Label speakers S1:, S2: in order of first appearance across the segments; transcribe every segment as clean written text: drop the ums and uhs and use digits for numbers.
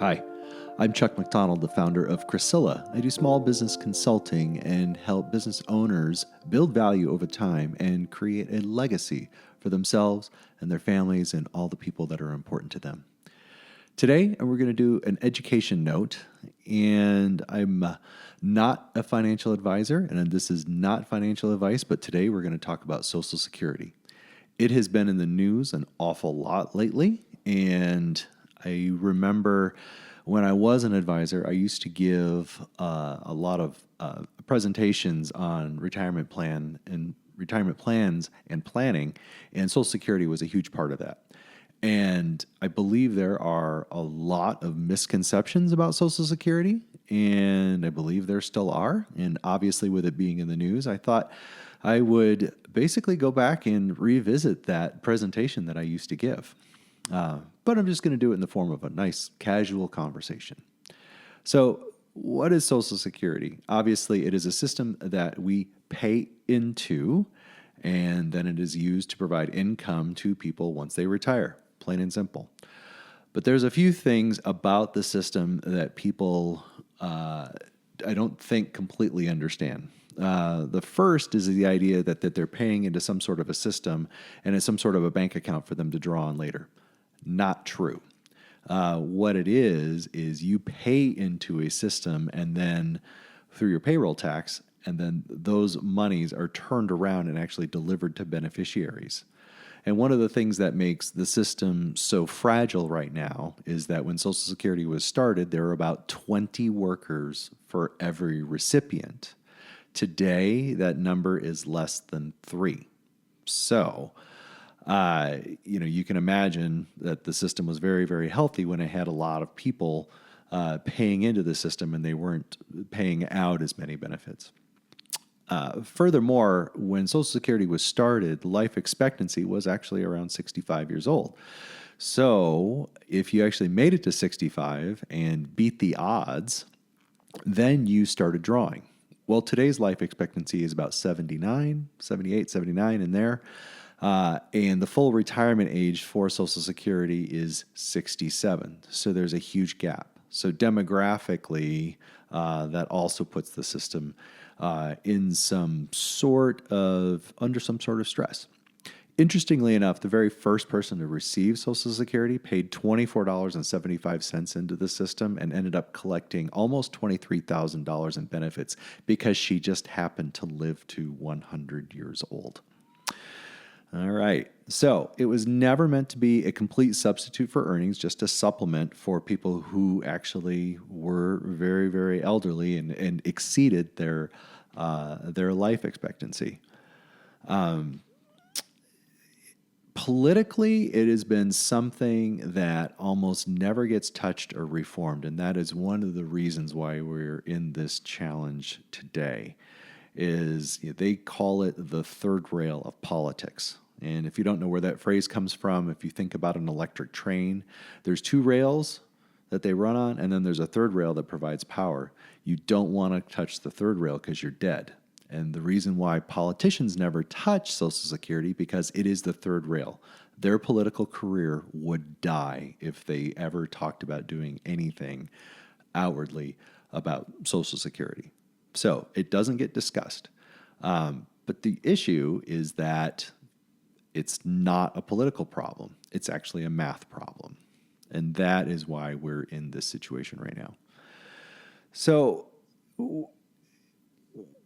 S1: Hi, I'm Chuck McDonald, the founder of Chrysilla. I do small business consulting and help business owners build value over time and create a legacy for themselves and their families and all the people that are important to them. Today, we're going to do an education note, and I'm not a financial advisor, and this is not financial advice, but today we're going to talk about Social Security. It has been in the news an awful lot lately, and I remember when I was an advisor, I used to give a lot of presentations on retirement plans and planning, and Social Security was a huge part of that. And I believe there are a lot of misconceptions about Social Security, and I believe there still are. And obviously, with it being in the news, I thought I would basically go back and revisit that presentation that I used to give. But I'm just going to do it in the form of a nice casual conversation. So, what is Social Security? Obviously, it is a system that we pay into, and then it is used to provide income to people once they retire, plain and simple. But there's a few things about the system that people, I don't think, completely understand. The first is the idea that they're paying into some sort of a system and it's some sort of a bank account for them to draw on later. Not true. What it is you pay into a system and then through your payroll tax, and then those monies are turned around and actually delivered to beneficiaries. And one of the things that makes the system so fragile right now is that when Social Security was started, there were about 20 workers for every recipient. Today, that number is less than 3. So, you can imagine that the system was very, very healthy when it had a lot of people paying into the system and they weren't paying out as many benefits. Furthermore, when Social Security was started, life expectancy was actually around 65 years old. So if you actually made it to 65 and beat the odds, then you started drawing. Well, today's life expectancy is about 78, 79 in there. And the full retirement age for Social Security is 67. So there's a huge gap. So demographically, that also puts the system under some sort of stress. Interestingly enough, the very first person to receive Social Security paid $24.75 into the system and ended up collecting almost $23,000 in benefits because she just happened to live to 100 years old. All right. So it was never meant to be a complete substitute for earnings, just a supplement for people who actually were very, very elderly and exceeded their life expectancy. Politically, it has been something that almost never gets touched or reformed, and that is one of the reasons why we're in this challenge today. They call it the third rail of politics. And if you don't know where that phrase comes from, if you think about an electric train, there's 2 rails that they run on, and then there's a third rail that provides power. You don't want to touch the third rail because you're dead. And the reason why politicians never touch Social Security, because it is the third rail. Their political career would die if they ever talked about doing anything outwardly about Social Security. So it doesn't get discussed. But the issue is that it's not a political problem. It's actually a math problem. And that is why we're in this situation right now. So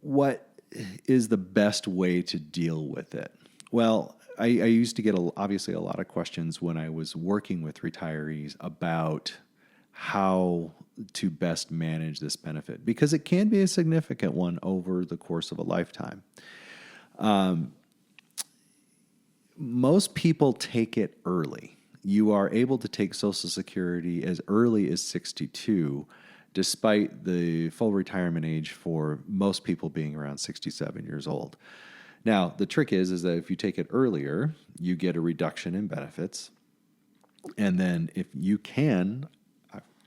S1: what is the best way to deal with it? Well, I used to get obviously a lot of questions when I was working with retirees about how to best manage this benefit, because it can be a significant one over the course of a lifetime. Most people take it early. You are able to take Social Security as early as 62, despite the full retirement age for most people being around 67 years old. Now, the trick is that if you take it earlier, you get a reduction in benefits. And then if you can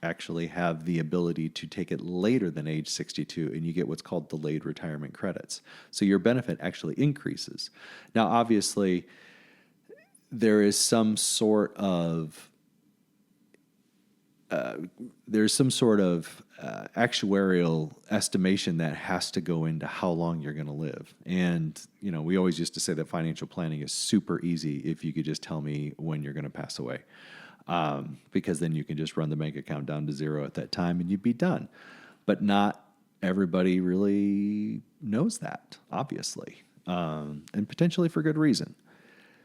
S1: actually have the ability to take it later than age 62, and you get what's called delayed retirement credits. So your benefit actually increases. Now, obviously, there is some sort of there's some sort of actuarial estimation that has to go into how long you're going to live. And, we always used to say that financial planning is super easy if you could just tell me when you're going to pass away. Because then you can just run the bank account down to zero at that time and you'd be done. But not everybody really knows that, obviously, and potentially for good reason.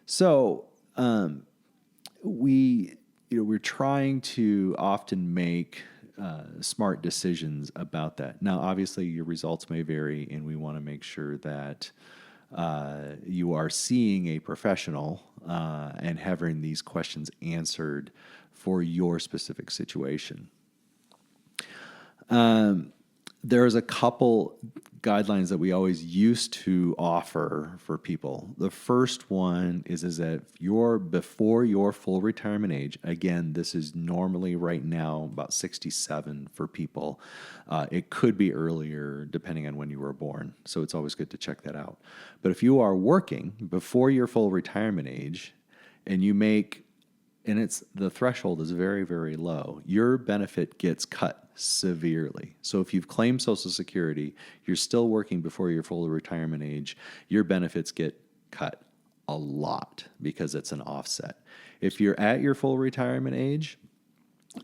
S1: So we're trying to often make smart decisions about that. Now, obviously, your results may vary, and we want to make sure that you are seeing a professional and having these questions answered for your specific situation. There's a couple guidelines that we always used to offer for people. The first one is that you're before your full retirement age. Again, this is normally right now about 67 for people. It could be earlier depending on when you were born. So it's always good to check that out. But if you are working before your full retirement age and you make, and the threshold is very, very low, your benefit gets cut severely. So if you've claimed Social Security, you're still working before your full retirement age, your benefits get cut a lot because it's an offset. If you're at your full retirement age,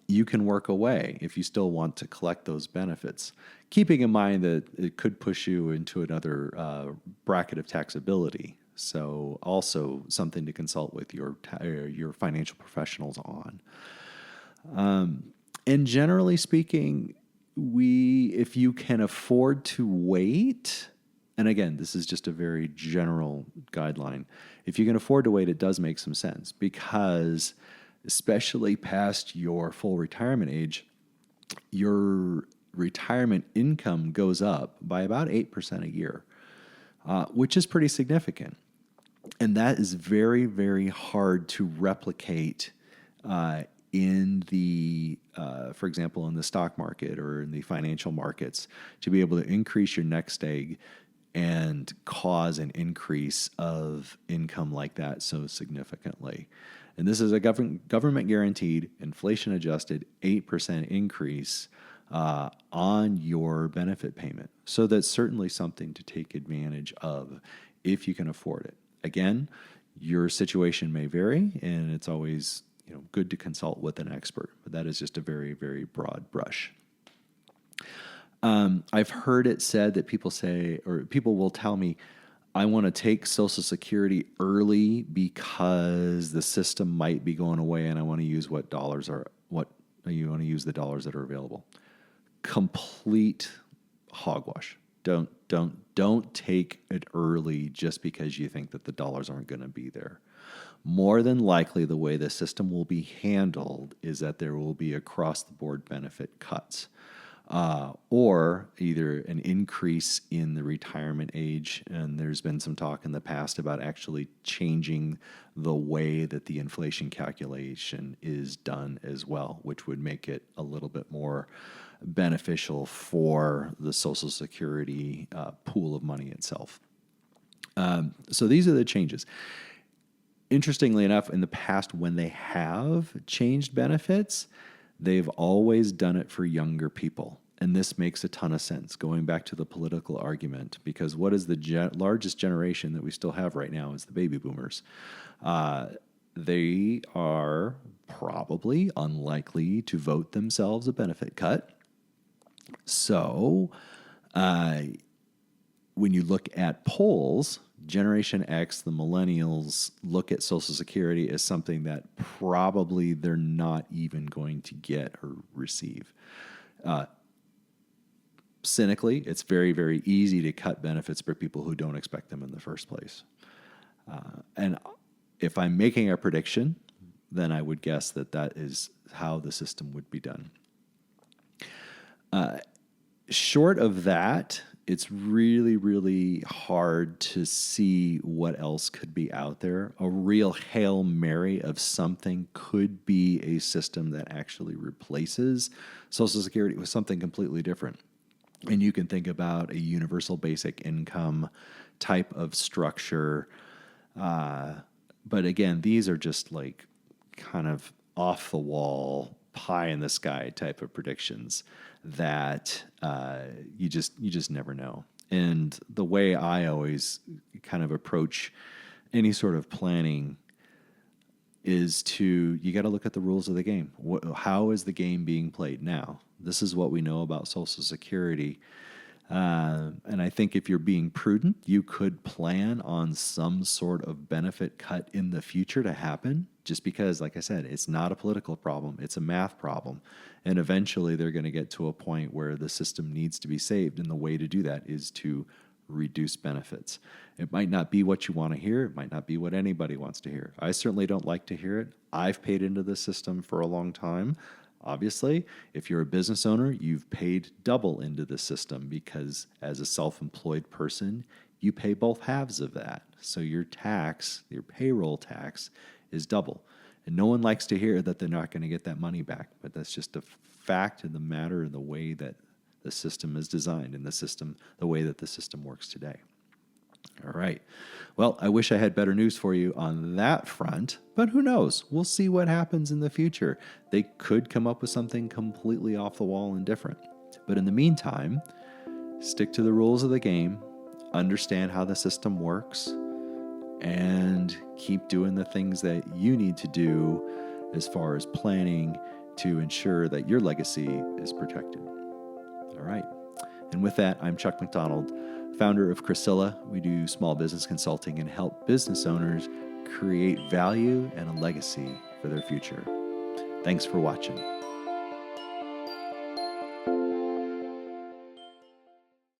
S1: you can work away if you still want to collect those benefits, keeping in mind that it could push you into another bracket of taxability. So also something to consult with your financial professionals on. And generally speaking, if you can afford to wait, and again, this is just a very general guideline. If you can afford to wait, it does make some sense because especially past your full retirement age, your retirement income goes up by about 8% a year, which is pretty significant. And that is very, very hard to replicate in for example, in the stock market or in the financial markets, to be able to increase your next egg and cause an increase of income like that so significantly. And this is a government guaranteed, inflation adjusted 8% increase on your benefit payment. So that's certainly something to take advantage of if you can afford it. Again, your situation may vary, and it's always good to consult with an expert, but that is just a very, very broad brush. I've heard it said that people will tell me, I want to take Social Security early because the system might be going away and I want to use the dollars that are available. Complete hogwash. Don't take it early just because you think that the dollars aren't going to be there. More than likely, the way the system will be handled is that there will be across-the-board benefit cuts, or either an increase in the retirement age. And there's been some talk in the past about actually changing the way that the inflation calculation is done as well, which would make it a little bit more beneficial for the Social Security pool of money itself. So these are the changes. Interestingly enough, in the past, when they have changed benefits, they've always done it for younger people. And this makes a ton of sense, going back to the political argument, because what is the largest generation that we still have right now is the baby boomers. They are probably unlikely to vote themselves a benefit cut. So when you look at polls, Generation X, the millennials, look at Social Security as something that probably they're not even going to get or receive. Cynically, it's very, very easy to cut benefits for people who don't expect them in the first place. And if I'm making a prediction, then I would guess that is how the system would be done. Short of that, it's really, really hard to see what else could be out there. A real Hail Mary of something could be a system that actually replaces Social Security with something completely different. And you can think about a universal basic income type of structure. But again, these are just like kind of off the wall pie in the sky type of predictions that you just never know. And the way I always kind of approach any sort of planning is you got to look at the rules of the game. How is the game being played now? This is what we know about Social Security. And I think if you're being prudent, you could plan on some sort of benefit cut in the future to happen, just because, like I said, it's not a political problem, it's a math problem. And eventually they're going to get to a point where the system needs to be saved. And the way to do that is to reduce benefits. It might not be what you want to hear. It might not be what anybody wants to hear. I certainly don't like to hear it. I've paid into the system for a long time. Obviously, if you're a business owner, you've paid double into the system because as a self-employed person, you pay both halves of that. So your tax, your payroll tax, is double. And no one likes to hear that they're not going to get that money back. But that's just a fact of the matter and the way that the system is designed and the way that the system works today. All right. Well, I wish I had better news for you on that front, but who knows? We'll see what happens in the future. They could come up with something completely off the wall and different. But in the meantime, stick to the rules of the game, understand how the system works, and keep doing the things that you need to do as far as planning to ensure that your legacy is protected. All right. And with that, I'm Chuck McDonald, founder of Chrysilla. We do small business consulting and help business owners create value and a legacy for their future. Thanks for watching.